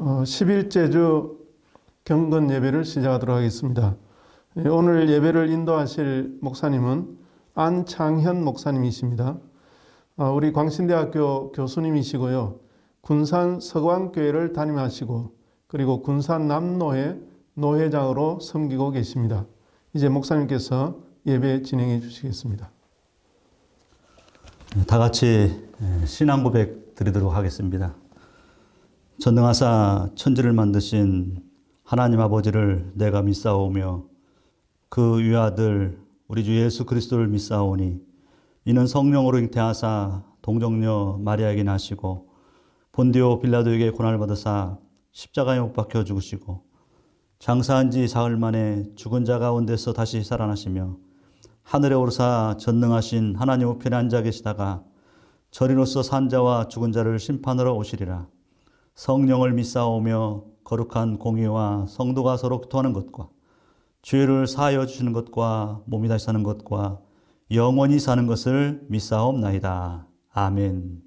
11째 주 경건 예배를 시작하도록 하겠습니다. 오늘 예배를 인도하실 목사님은 안창현 목사님이십니다. 우리 광신대학교 교수님이시고요. 군산 서광교회를 담임하시고 그리고 군산 남노회 노회장으로 섬기고 계십니다. 이제 목사님께서 예배 진행해 주시겠습니다. 다 같이 신앙 고백 드리도록 하겠습니다. 전능하사 천지를 만드신 하나님 아버지를 내가 믿사오며 그 위아들 우리 주 예수 그리스도를 믿사오니 이는 성령으로 잉태하사 동정녀 마리아에게 나시고 본디오 빌라도에게 고난을 받으사 십자가에 못 박혀 죽으시고 장사한 지 사흘 만에 죽은 자 가운데서 다시 살아나시며 하늘에 오르사 전능하신 하나님 우편에 앉아 계시다가 저리로서 산 자와 죽은 자를 심판하러 오시리라. 성령을 믿사오며 거룩한 공의와 성도가 서로 교통하는 것과 죄를 사하여 주시는 것과 몸이 다시 사는 것과 영원히 사는 것을 믿사옵나이다. 아멘.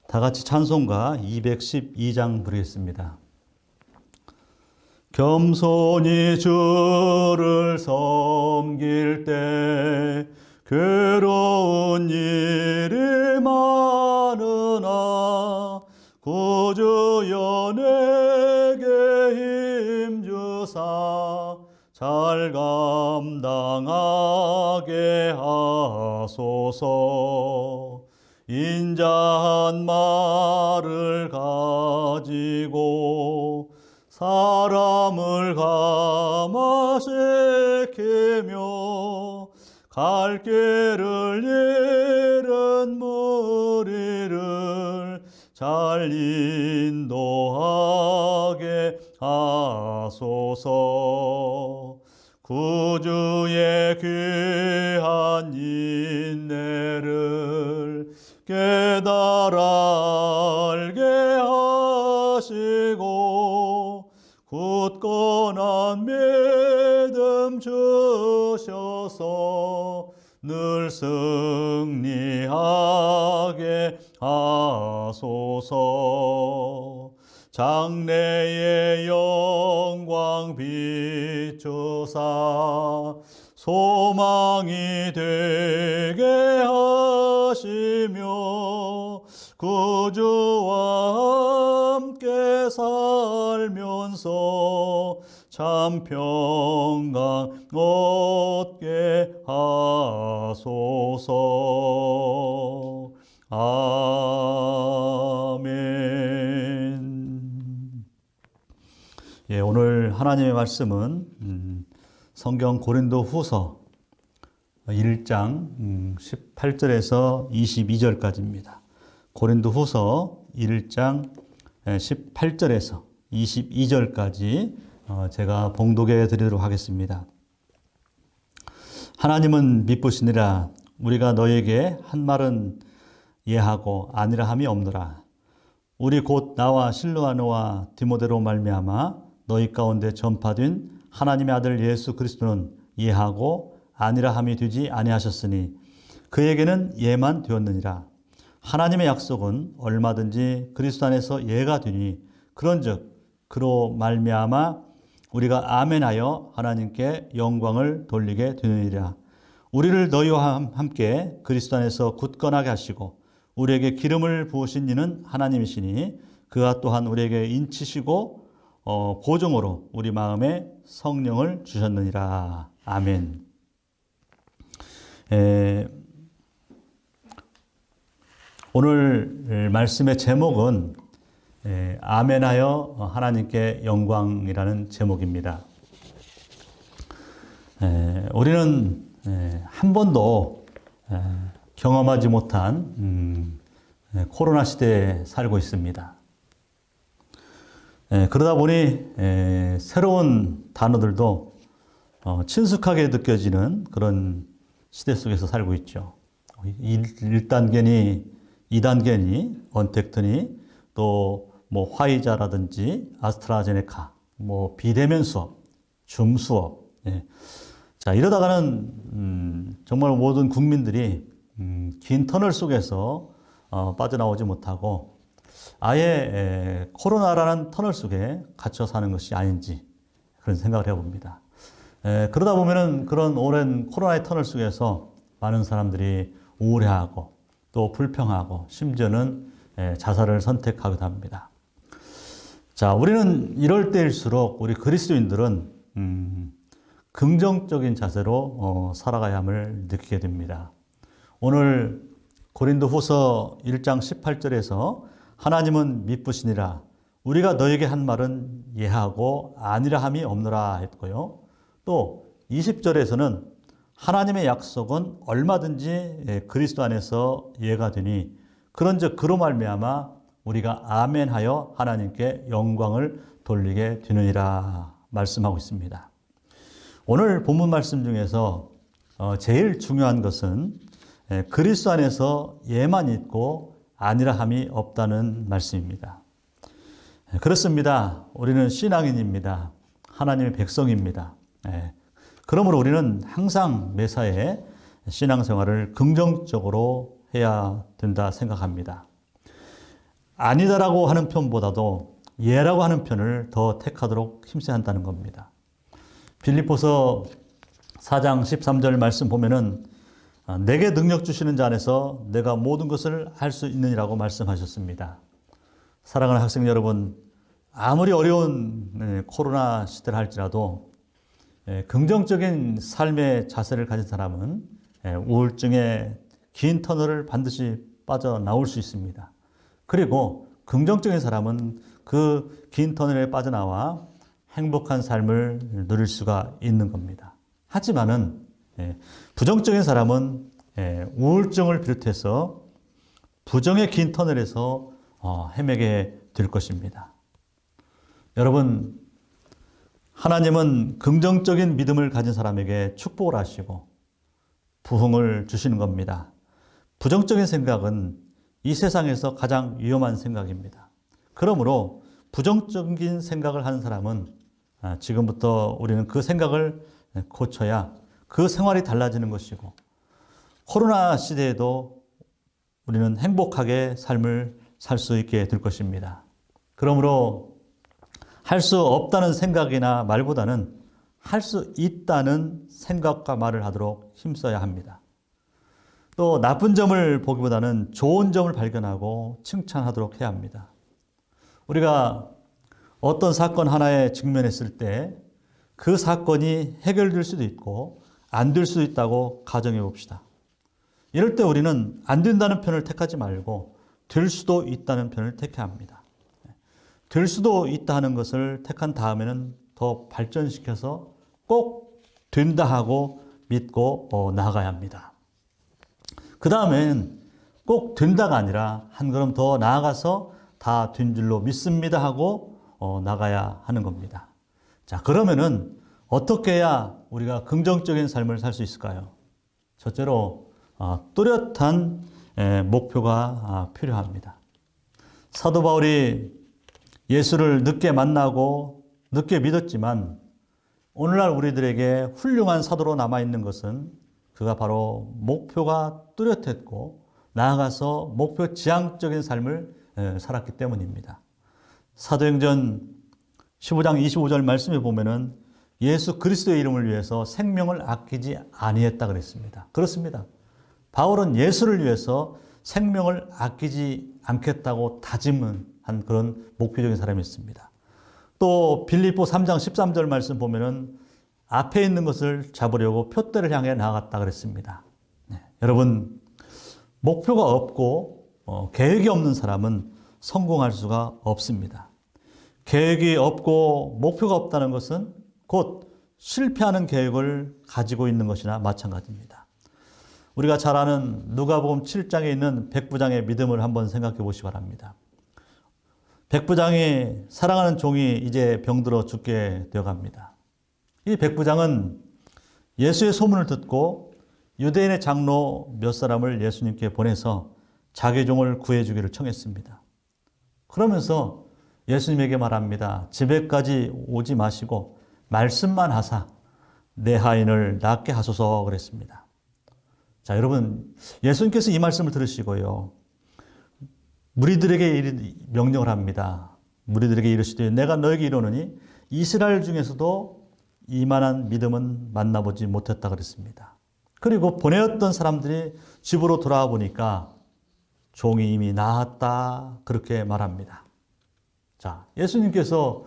다 같이 찬송가 212장 부르겠습니다. 겸손히 주를 섬길 때 괴로운 일이 많으나 구주여 내게 힘주사 잘 감당하게 하소서. 인자한 말을 가지고 사람을 감화시키며 갈 길을 잃은 무리를 잘 인도하게 하소서. 구주의 귀한 인내를 깨달아 알게 하시고 굳건한 믿음 주셔서 늘 승리하게 하소서. 장래의 영광 비추사 소망이 되게 하시며 구주와 함께 살면서 참 평강 얻게 하소서. 아멘. 예, 오늘 하나님의 말씀은 성경 고린도 후서 1장 18절에서 22절까지입니다. 고린도 후서 1장 18절에서 22절까지 제가 봉독해 드리도록 하겠습니다. 하나님은 미쁘시니라. 우리가 너에게 한 말은 예하고 아니라 함이 없노라. 우리 곧 나와 실루아노와 디모데로 말미암아 너희 가운데 전파된 하나님의 아들 예수 그리스도는 예하고 아니라 함이 되지 아니하셨으니 그에게는 예만 되었느니라. 하나님의 약속은 얼마든지 그리스도 안에서 예가 되니 그런즉 그로 말미암아 우리가 아멘하여 하나님께 영광을 돌리게 되느니라. 우리를 너희와 함께 그리스도 안에서 굳건하게 하시고 우리에게 기름을 부으신 이는 하나님이시니 그가 또한 우리에게 인치시고 보증으로 우리 마음에 성령을 주셨느니라. 아멘. 오늘 말씀의 제목은 아멘하여 하나님께 영광이라는 제목입니다. 우리는 한 번도 경험하지 못한 코로나 시대에 살고 있습니다. 그러다 보니 새로운 단어들도 친숙하게 느껴지는 그런 시대 속에서 살고 있죠. 1단계니 2단계니 언택트니 또 뭐 화이자라든지 아스트라제네카 뭐 비대면 수업, 줌 수업. 자, 이러다가는 정말 모든 국민들이 긴 터널 속에서 빠져나오지 못하고 아예 코로나라는 터널 속에 갇혀 사는 것이 아닌지 그런 생각을 해봅니다. 그러다 보면은 그런 오랜 코로나의 터널 속에서 많은 사람들이 우울해하고 또 불평하고 심지어는 자살을 선택하기도 합니다. 자, 우리는 이럴 때일수록 우리 그리스도인들은 긍정적인 자세로 살아가야 함을 느끼게 됩니다. 오늘 고린도후서 1장 18절에서 하나님은 미쁘시니라 우리가 너에게 한 말은 예하고 아니라 함이 없노라 했고요. 또 20절에서는 하나님의 약속은 얼마든지 그리스도 안에서 예가 되니 그런즉 그로 말미암아 우리가 아멘하여 하나님께 영광을 돌리게 되느니라 말씀하고 있습니다. 오늘 본문 말씀 중에서 제일 중요한 것은 그리스도 안에서 예만 있고 아니라 함이 없다는 말씀입니다. 그렇습니다. 우리는 신앙인입니다. 하나님의 백성입니다. 그러므로 우리는 항상 매사에 신앙생활을 긍정적으로 해야 된다 생각합니다. 아니다라고 하는 편보다도 예라고 하는 편을 더 택하도록 힘써야 한다는 겁니다. 빌립보서 4장 13절 말씀 보면은 내게 능력 주시는 자 안에서 내가 모든 것을 할 수 있느니라고 말씀하셨습니다. 사랑하는 학생 여러분, 아무리 어려운 코로나 시대를 할지라도 긍정적인 삶의 자세를 가진 사람은 우울증의 긴 터널을 반드시 빠져나올 수 있습니다. 그리고 긍정적인 사람은 그 긴 터널에 빠져나와 행복한 삶을 누릴 수가 있는 겁니다. 하지만은 부정적인 사람은 우울증을 비롯해서 부정의 긴 터널에서 헤매게 될 것입니다. 여러분, 하나님은 긍정적인 믿음을 가진 사람에게 축복을 하시고 부흥을 주시는 겁니다. 부정적인 생각은 이 세상에서 가장 위험한 생각입니다. 그러므로 부정적인 생각을 하는 사람은 지금부터 우리는 그 생각을 고쳐야 그 생활이 달라지는 것이고 코로나 시대에도 우리는 행복하게 삶을 살 수 있게 될 것입니다. 그러므로 할 수 없다는 생각이나 말보다는 할 수 있다는 생각과 말을 하도록 힘써야 합니다. 또 나쁜 점을 보기보다는 좋은 점을 발견하고 칭찬하도록 해야 합니다. 우리가 어떤 사건 하나에 직면했을 때 그 사건이 해결될 수도 있고 안 될 수도 있다고 가정해 봅시다. 이럴 때 우리는 안 된다는 편을 택하지 말고 될 수도 있다는 편을 택해야 합니다. 될 수도 있다 하는 것을 택한 다음에는 더 발전시켜서 꼭 된다 하고 믿고 나아가야 합니다. 그 다음엔 꼭 된다가 아니라 한 걸음 더 나아가서 다 된 줄로 믿습니다 하고 나가야 하는 겁니다. 자, 그러면은 어떻게 해야 우리가 긍정적인 삶을 살 수 있을까요? 첫째로 뚜렷한 목표가 필요합니다. 사도 바울이 예수를 늦게 만나고 늦게 믿었지만 오늘날 우리들에게 훌륭한 사도로 남아있는 것은 그가 바로 목표가 뚜렷했고 나아가서 목표 지향적인 삶을 살았기 때문입니다. 사도행전 15장 25절 말씀에 보면은 예수 그리스도의 이름을 위해서 생명을 아끼지 아니했다 그랬습니다. 그렇습니다. 바울은 예수를 위해서 생명을 아끼지 않겠다고 다짐한 그런 목표적인 사람이었습니다. 또 빌립보 3장 13절 말씀 보면은 앞에 있는 것을 잡으려고 표대를 향해 나아갔다 그랬습니다. 여러분, 목표가 없고 계획이 없는 사람은 성공할 수가 없습니다. 계획이 없고 목표가 없다는 것은 곧 실패하는 계획을 가지고 있는 것이나 마찬가지입니다. 우리가 잘 아는 누가복음 7장에 있는 백부장의 믿음을 한번 생각해 보시기 바랍니다. 백부장이 사랑하는 종이 이제 병들어 죽게 되어갑니다. 이 백부장은 예수의 소문을 듣고 유대인의 장로 몇 사람을 예수님께 보내서 자기 종을 구해주기를 청했습니다. 그러면서 예수님에게 말합니다. 집에까지 오지 마시고 말씀만 하사 내 하인을 낫게 하소서 그랬습니다. 자, 여러분, 예수님께서 이 말씀을 들으시고요. 무리들에게 명령을 합니다. 무리들에게 이르시되 내가 너에게 이르노니 이스라엘 중에서도 이만한 믿음은 만나보지 못했다 그랬습니다. 그리고 보내었던 사람들이 집으로 돌아와 보니까 종이 이미 나았다 그렇게 말합니다. 자, 예수님께서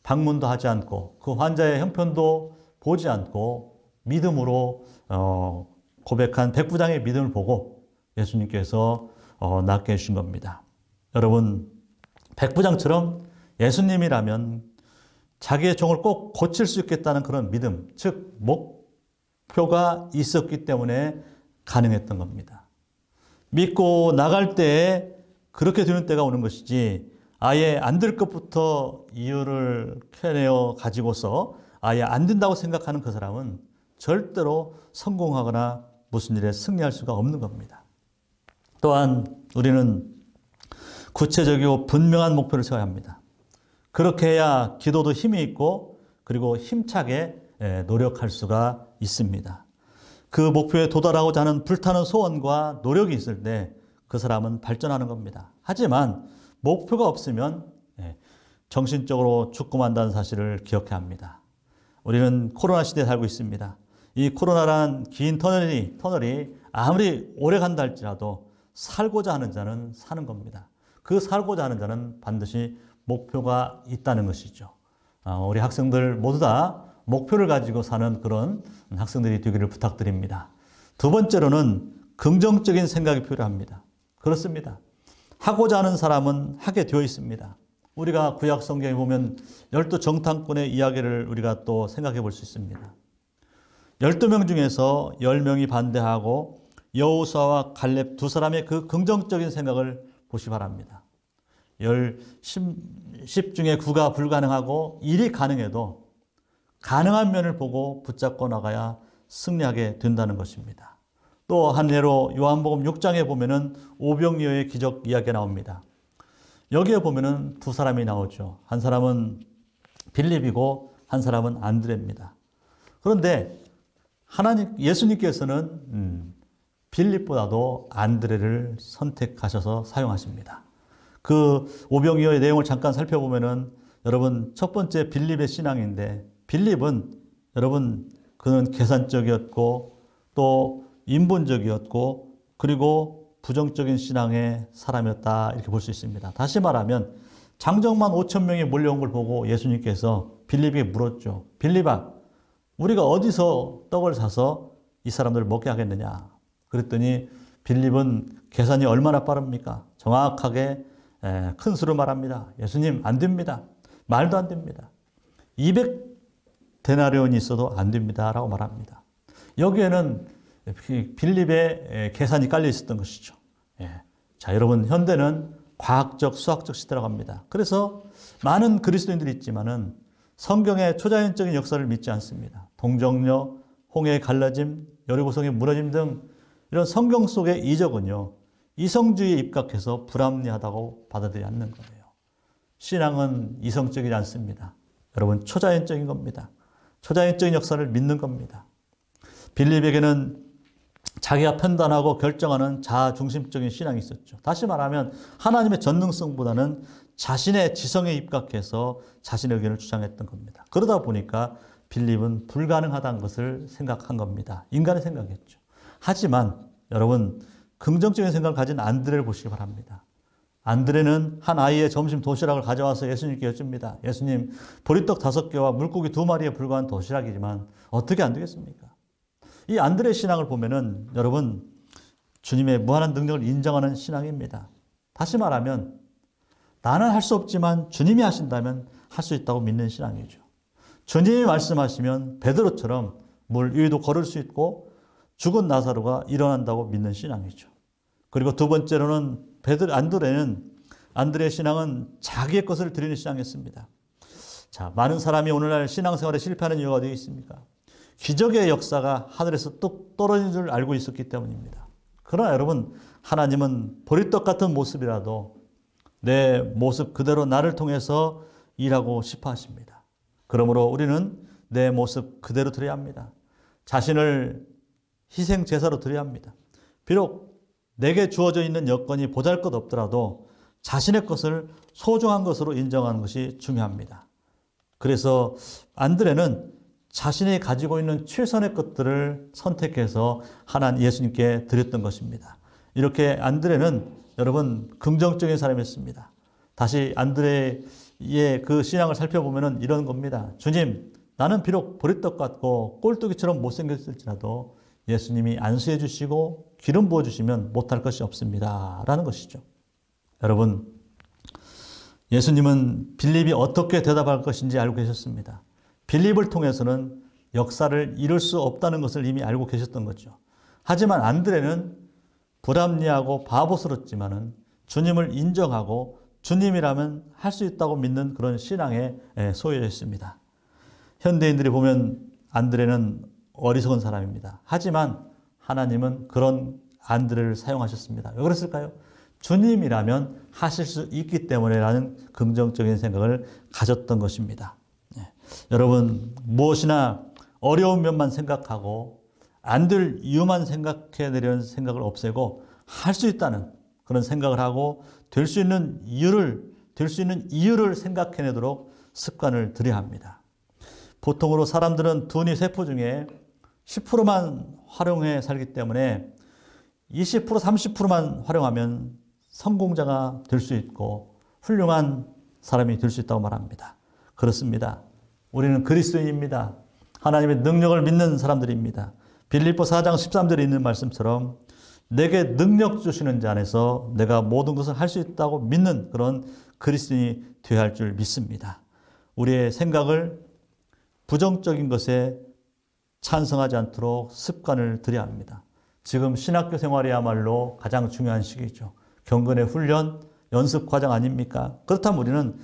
방문도 하지 않고 그 환자의 형편도 보지 않고 믿음으로 고백한 백부장의 믿음을 보고 예수님께서 낫게 해주신 겁니다. 여러분, 백부장처럼 예수님이라면 자기의 종을 꼭 고칠 수 있겠다는 그런 믿음, 즉 목표가 있었기 때문에 가능했던 겁니다. 믿고 나갈 때에 그렇게 되는 때가 오는 것이지 아예 안 될 것부터 이유를 캐내어 가지고서 아예 안 된다고 생각하는 그 사람은 절대로 성공하거나 무슨 일에 승리할 수가 없는 겁니다. 또한 우리는 구체적이고 분명한 목표를 세워야 합니다. 그렇게 해야 기도도 힘이 있고 그리고 힘차게 노력할 수가 있습니다. 그 목표에 도달하고자 하는 불타는 소원과 노력이 있을 때 그 사람은 발전하는 겁니다. 하지만 목표가 없으면 정신적으로 죽고 만다는 사실을 기억해야 합니다. 우리는 코로나 시대에 살고 있습니다. 이 코로나란 긴 터널이 아무리 오래 간다 할지라도 살고자 하는 자는 사는 겁니다. 그 살고자 하는 자는 반드시 목표가 있다는 것이죠. 우리 학생들 모두 다 목표를 가지고 사는 그런 학생들이 되기를 부탁드립니다. 두 번째로는 긍정적인 생각이 필요합니다. 그렇습니다. 하고자 하는 사람은 하게 되어 있습니다. 우리가 구약 성경에 보면 12정탐꾼의 이야기를 우리가 또 생각해 볼 수 있습니다. 12명 중에서 10명이 반대하고 여호수아와 갈렙 두 사람의 그 긍정적인 생각을 보시 바랍니다. 10 중에 9가 불가능하고 1이 가능해도 가능한 면을 보고 붙잡고 나가야 승리하게 된다는 것입니다. 또 한 예로 요한복음 6장에 보면은 오병이어의 기적 이야기가 나옵니다. 여기에 보면은 두 사람이 나오죠. 한 사람은 빌립이고 한 사람은 안드레입니다. 그런데 예수님께서는 빌립보다도 안드레를 선택하셔서 사용하십니다. 그 오병이어의 내용을 잠깐 살펴보면은 여러분 첫 번째 빌립의 신앙인데 빌립은 여러분 그는 계산적이었고 또 인본적이었고 그리고 부정적인 신앙의 사람이었다 이렇게 볼 수 있습니다. 다시 말하면 장정만 5천 명이 몰려온 걸 보고 예수님께서 빌립에게 물었죠. 빌립아, 우리가 어디서 떡을 사서 이 사람들을 먹게 하겠느냐. 그랬더니 빌립은 계산이 얼마나 빠릅니까? 정확하게 큰 수를 말합니다. 예수님 안 됩니다. 말도 안 됩니다. 200데나리온이 있어도 안 됩니다 라고 말합니다. 여기에는 빌립의 계산이 깔려 있었던 것이죠. 자, 여러분 현대는 과학적 수학적 시대라고 합니다. 그래서 많은 그리스도인들이 있지만은 성경의 초자연적인 역사를 믿지 않습니다. 동정녀, 홍해의 갈라짐, 여리고성의 무너짐 등 이런 성경 속의 이적은요, 이성주의에 입각해서 불합리하다고 받아들이지 않는 거예요. 신앙은 이성적이지 않습니다. 여러분 초자연적인 겁니다. 초자연적인 역사를 믿는 겁니다. 빌립에게는 자기가 판단하고 결정하는 자아중심적인 신앙이 있었죠. 다시 말하면 하나님의 전능성보다는 자신의 지성에 입각해서 자신의 의견을 주장했던 겁니다. 그러다 보니까 빌립은 불가능하다는 것을 생각한 겁니다. 인간의 생각이었죠. 하지만 여러분 긍정적인 생각을 가진 안드레를 보시기 바랍니다. 안드레는 한 아이의 점심 도시락을 가져와서 예수님께 여쭙니다. 예수님, 보리떡 5개와 물고기 2마리에 불과한 도시락이지만 어떻게 안 되겠습니까? 이 안드레의 신앙을 보면은 여러분 주님의 무한한 능력을 인정하는 신앙입니다. 다시 말하면 나는 할 수 없지만 주님이 하신다면 할 수 있다고 믿는 신앙이죠. 주님이 말씀하시면 베드로처럼 물 위에도 걸을 수 있고 죽은 나사로가 일어난다고 믿는 신앙이죠. 그리고 두 번째로는 안드레의 신앙은 자기의 것을 드리는 신앙이었습니다. 자, 많은 사람이 오늘날 신앙생활에 실패하는 이유가 어디 있습니까? 기적의 역사가 하늘에서 뚝 떨어진 줄 알고 있었기 때문입니다. 그러나 여러분, 하나님은 보리떡 같은 모습이라도 내 모습 그대로 나를 통해서 일하고 싶어 하십니다. 그러므로 우리는 내 모습 그대로 드려야 합니다. 자신을 희생 제사로 드려야 합니다. 비록 내게 주어져 있는 여건이 보잘것없더라도 자신의 것을 소중한 것으로 인정하는 것이 중요합니다. 그래서 안드레는 자신이 가지고 있는 최선의 것들을 선택해서 예수님께 드렸던 것입니다. 이렇게 안드레는 여러분 긍정적인 사람이었습니다. 다시 안드레의 그 신앙을 살펴보면 이런 겁니다. 주님, 나는 비록 보리떡 같고 꼴뚜기처럼 못생겼을지라도 예수님이 안수해 주시고 기름 부어 주시면 못할 것이 없습니다. 라는 것이죠. 여러분, 예수님은 빌립이 어떻게 대답할 것인지 알고 계셨습니다. 빌립을 통해서는 역사를 이룰 수 없다는 것을 이미 알고 계셨던 거죠. 하지만 안드레는 불합리하고 바보스럽지만은 주님을 인정하고 주님이라면 할 수 있다고 믿는 그런 신앙에 소유했습니다. 현대인들이 보면 안드레는 어리석은 사람입니다. 하지만 하나님은 그런 안드레를 사용하셨습니다. 왜 그랬을까요? 주님이라면 하실 수 있기 때문에라는 긍정적인 생각을 가졌던 것입니다. 여러분, 무엇이나 어려운 면만 생각하고 안 될 이유만 생각해내려는 생각을 없애고 할 수 있다는 그런 생각을 하고 될 수 있는 이유를 생각해내도록 습관을 들여야 합니다. 보통으로 사람들은 두뇌 세포 중에 10%만 활용해 살기 때문에 20%, 30%만 활용하면 성공자가 될 수 있고 훌륭한 사람이 될 수 있다고 말합니다. 그렇습니다. 우리는 그리스도인입니다. 하나님의 능력을 믿는 사람들입니다. 빌립보 4장 13절에 있는 말씀처럼 내게 능력 주시는 자 안에서 내가 모든 것을 할 수 있다고 믿는 그런 그리스도인이 되어야 할 줄 믿습니다. 우리의 생각을 부정적인 것에 찬성하지 않도록 습관을 들여야 합니다. 지금 신학교 생활이야말로 가장 중요한 시기죠. 경건의 훈련, 연습 과정 아닙니까? 그렇다면 우리는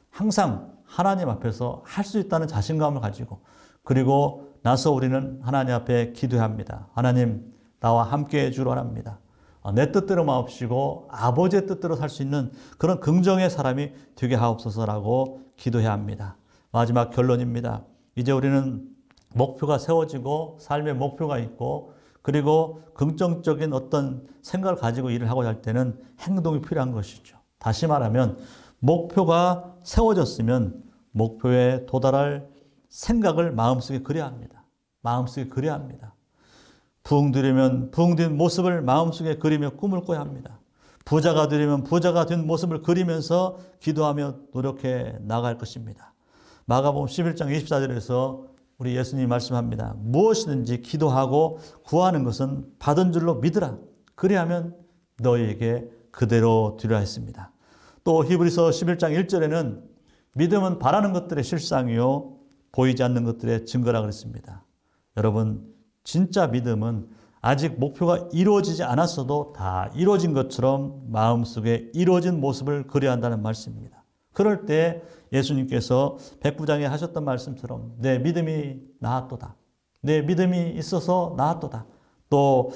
항상 하나님 앞에서 할 수 있다는 자신감을 가지고 그리고 나서 우리는 하나님 앞에 기도해야 합니다. 하나님, 나와 함께 해주러 합니다. 내 뜻대로 마옵시고 아버지의 뜻대로 살 수 있는 그런 긍정의 사람이 되게 하옵소서라고 기도해야 합니다. 마지막 결론입니다. 이제 우리는 목표가 세워지고 삶의 목표가 있고 그리고 긍정적인 어떤 생각을 가지고 일을 하고 할 때는 행동이 필요한 것이죠. 다시 말하면 목표가 세워졌으면 목표에 도달할 생각을 마음속에 그려야 합니다. 마음속에 그려야 합니다. 부흥되려면 부흥된 모습을 마음속에 그리며 꿈을 꿔야 합니다. 부자가 되려면 부자가 된 모습을 그리면서 기도하며 노력해 나갈 것입니다. 마가복음 11장 24절에서 우리 예수님이 말씀합니다. 무엇이든지 기도하고 구하는 것은 받은 줄로 믿으라. 그리하면 너희에게 그대로 되리라 했습니다. 또 히브리서 11장 1절에는 믿음은 바라는 것들의 실상이요 보이지 않는 것들의 증거라 그랬습니다. 여러분, 진짜 믿음은 아직 목표가 이루어지지 않았어도 다 이루어진 것처럼 마음속에 이루어진 모습을 그려야 한다는 말씀입니다. 그럴 때 예수님께서 백부장에 하셨던 말씀처럼 내 믿음이 나았도다. 내 믿음이 있어서 나았도다. 또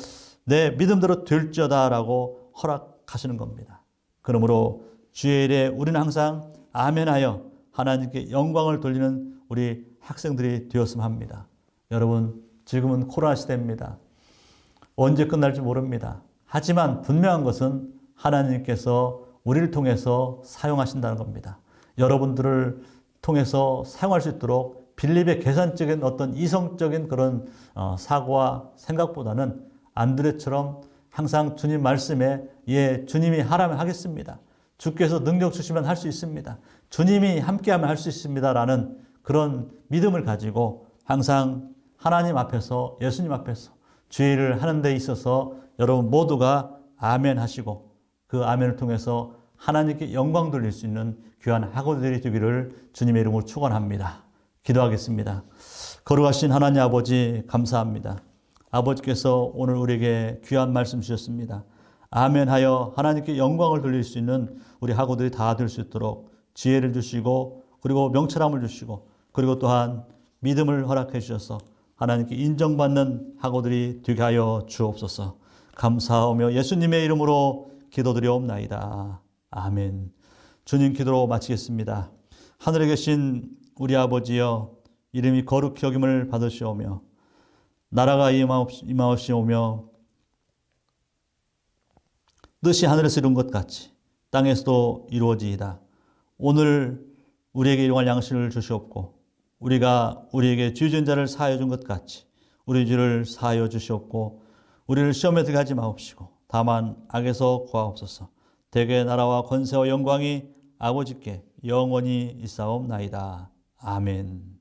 내 믿음대로 될지어다 라고 허락하시는 겁니다. 그러므로 주의 일에 우리는 항상 아멘하여 하나님께 영광을 돌리는 우리 학생들이 되었으면 합니다. 여러분, 지금은 코로나 시대입니다. 언제 끝날지 모릅니다. 하지만 분명한 것은 하나님께서 우리를 통해서 사용하신다는 겁니다. 여러분들을 통해서 사용할 수 있도록 빌립의 계산적인 어떤 이성적인 그런 사고와 생각보다는 안드레처럼 항상 주님 말씀에 주님이 하라면 하겠습니다. 주께서 능력 주시면 할 수 있습니다. 주님이 함께하면 할 수 있습니다. 라는 그런 믿음을 가지고 항상 하나님 앞에서 예수님 앞에서 주의 일을 하는 데 있어서 여러분 모두가 아멘 하시고 그 아멘을 통해서 하나님께 영광 돌릴 수 있는 귀한 학우들이 되기를 주님의 이름으로 축원합니다. 기도하겠습니다. 거룩하신 하나님 아버지 감사합니다. 아버지께서 오늘 우리에게 귀한 말씀 주셨습니다. 아멘하여 하나님께 영광을 돌릴 수 있는 우리 학우들이 다 될 수 있도록 지혜를 주시고 그리고 명철함을 주시고 그리고 또한 믿음을 허락해 주셔서 하나님께 인정받는 학우들이 되게 하여 주옵소서. 감사하며 예수님의 이름으로 기도드리옵나이다. 아멘. 주님 기도로 마치겠습니다. 하늘에 계신 우리 아버지여, 이름이 거룩히 여김을 받으시오며 나라가 임하옵시오며 뜻이 하늘에서 이룬 것 같이 땅에서도 이루어지이다. 오늘 우리에게 일용할 양식을 주시옵고 우리가 우리에게 죄진 자를 사하여 준 것 같이 우리 죄를 사하여 주시옵고 우리를 시험에 들게 하지 마옵시고 다만 악에서 구하옵소서. 대개 나라와 권세와 영광이 아버지께 영원히 있사옵나이다. 아멘.